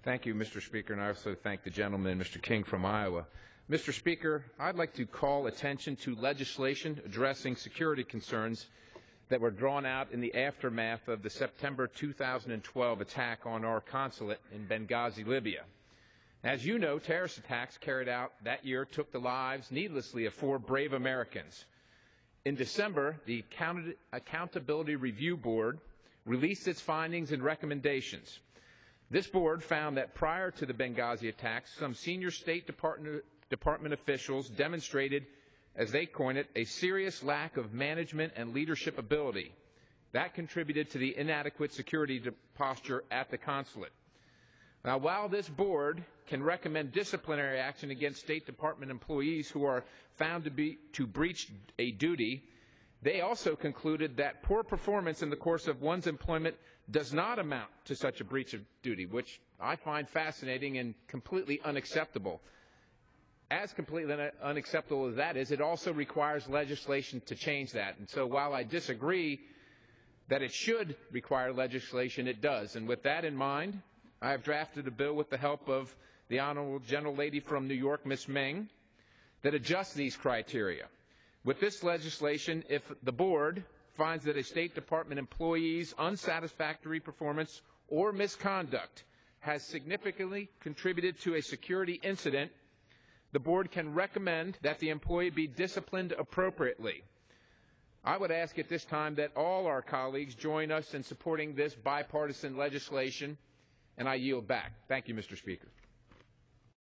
Thank you, Mr. Speaker, and I also thank the gentleman, Mr. King from Iowa. Mr. Speaker, I'd like to call attention to legislation addressing security concerns that were drawn out in the aftermath of the September 2012 attack on our consulate in Benghazi, Libya. As you know, terrorist attacks carried out that year took the lives needlessly of 4 brave Americans. In December, the Accountability Review Board released its findings and recommendations. This board found that prior to the Benghazi attacks, some senior State Department officials demonstrated, as they coined it, a serious lack of management and leadership ability. That contributed to the inadequate security posture at the consulate. Now, while this board can recommend disciplinary action against State Department employees who are found to breach a duty, they also concluded that poor performance in the course of one's employment does not amount to such a breach of duty, which I find fascinating and completely unacceptable. As completely unacceptable as that is, it also requires legislation to change that. And so while I disagree that it should require legislation, it does. And with that in mind, I have drafted a bill with the help of the Honorable Gentlelady from New York, Ms. Meng, that adjusts these criteria. With this legislation, if the board finds that a State Department employee's unsatisfactory performance or misconduct has significantly contributed to a security incident, the board can recommend that the employee be disciplined appropriately. I would ask at this time that all our colleagues join us in supporting this bipartisan legislation, and I yield back. Thank you, Mr. Speaker.